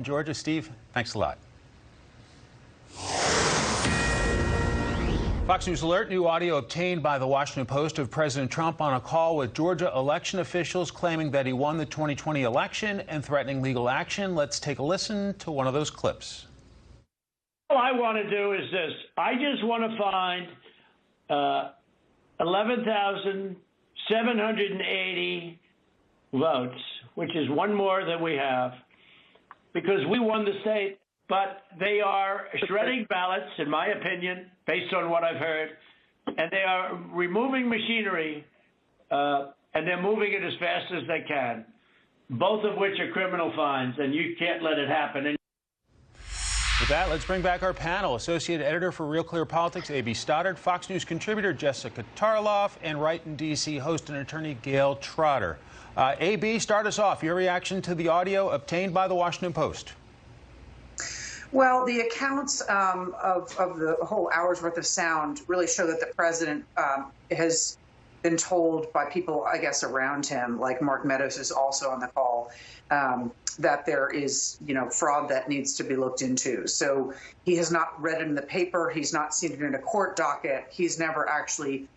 Georgia. Steve, thanks a lot. Fox News Alert, new audio obtained by the Washington Post of President Trump on a call with Georgia election officials claiming that he won the 2020 election and threatening legal action. Let's take a listen to one of those clips. All I want to do is this. I just want to find 11,780 votes, which is one more than we have, because we won the state. But they are shredding ballots, in my opinion, based on what I've heard, and they are removing machinery, and they're moving it as fast as they can, both of which are criminal fines, and you can't let it happen. With that, let's bring back our panel. Associate Editor for Real Clear Politics, A.B. Stoddard, Fox News contributor Jessica Tarloff, and Right in D.C. host and attorney Gail Trotter. A.B., start us off. Your reaction to the audio obtained by the Washington Post. Well, the accounts of the whole hour's worth of sound really show that the president has been told by people, I guess, around him, like Mark Meadows is also on the call, that there is, fraud that needs to be looked into. So he has not read it in the paper. He's not seen it in a court docket. He's never actually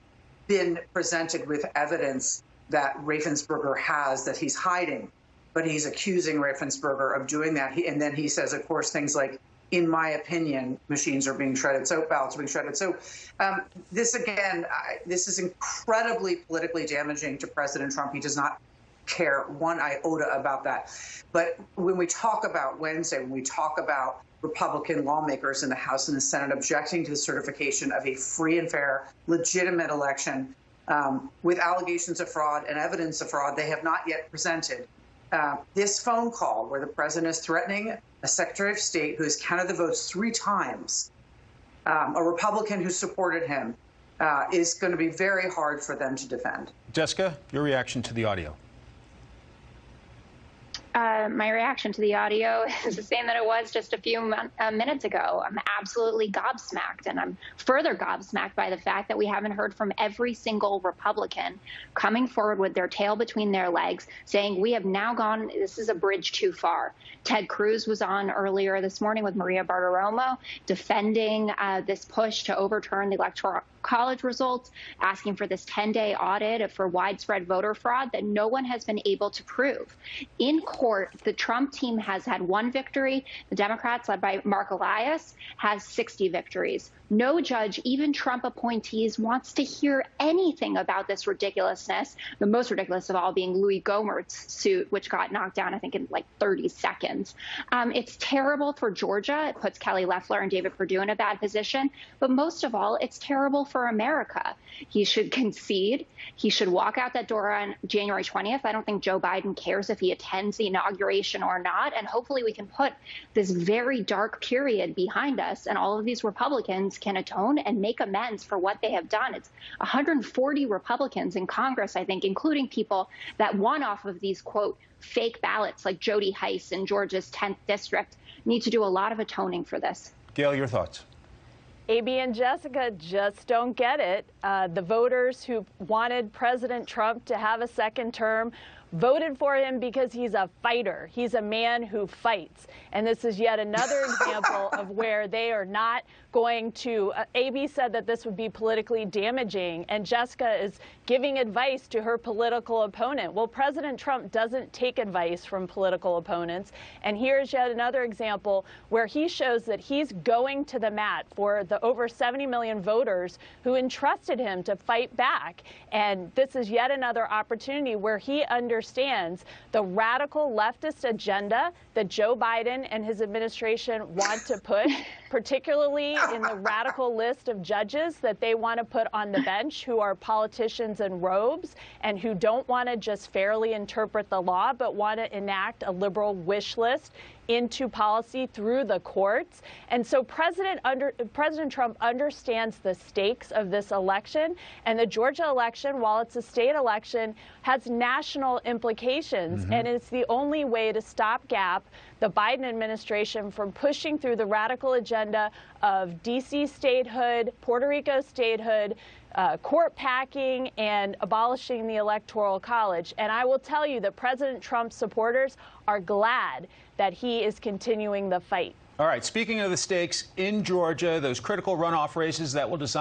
been presented with evidence that Raffensperger has that he's hiding. But he's accusing Raffensperger of doing that. And then he says, of course, things like, in my opinion, machines are being shredded, so ballots are being shredded. So this is incredibly politically damaging to President Trump. He does not care one iota about that. But when we talk about Wednesday, when we talk about Republican lawmakers in the House and the Senate objecting to the certification of a free and fair, legitimate election with allegations of fraud and evidence of fraud they have not yet presented, this phone call where the president is threatening a Secretary of State who has counted the votes 3 times, a Republican who supported him, is going to be very hard for them to defend. Jessica, your reaction to the audio. My reaction to the audio is the same that it was just a few minutes ago. I'm absolutely gobsmacked, and I'm further gobsmacked by the fact that we haven't heard from every single Republican coming forward with their tail between their legs saying we have now gone, this is a bridge too far. Ted Cruz was on earlier this morning with Maria Bartiromo defending this push to overturn the Electoral College results, asking for this 10-day audit for widespread voter fraud that no one has been able to prove. In court, the Trump team has had 1 victory. The Democrats, led by Mark Elias, has 60 victories. No judge, even Trump appointees, wants to hear anything about this ridiculousness, the most ridiculous of all being Louis Gohmert's suit, which got knocked down, I think, in like 30 seconds. It's terrible for Georgia. It puts Kelly Loeffler and David Perdue in a bad position. But most of all, it's terrible for America. He should concede. He should walk out that door on January 20th. I don't think Joe Biden cares if he attends the inauguration or not. And hopefully we can put this very dark period behind us, and all of these Republicans can atone and make amends for what they have done. It's 140 Republicans in Congress, I think, including people that won off of these, quote, fake ballots like Jody Heiss in Georgia's 10th district, need to do a lot of atoning for this. Gail, your thoughts. A.B. and Jessica just don't get it. The voters who wanted President Trump to have a second term voted for him because he's a fighter. He's a man who fights. And this is yet another example of where they are not going to, A.B. said that this would be politically damaging, and Jessica is giving advice to her political opponent. Well, President Trump doesn't take advice from political opponents. And here's yet another example where he shows that he's going to the mat for the over 70 million voters who entrusted him to fight back. And this is yet another opportunity where he understands the radical leftist agenda that Joe Biden and his administration want to put, particularly in the radical list of judges that they want to put on the bench who are politicians in robes and who don't want to just fairly interpret the law, but want to enact a liberal wish list into policy through the courts. And so President Trump understands the stakes of this election, and the Georgia election, while it's a state election, has national implications, and it's the only way to stopgap the Biden administration from pushing through the radical agenda of D.C. statehood, Puerto Rico statehood, court packing, and abolishing the Electoral College. And I will tell you that President Trump's supporters are glad that he is continuing the fight. All right, speaking of the stakes in Georgia, those critical runoff races that will decide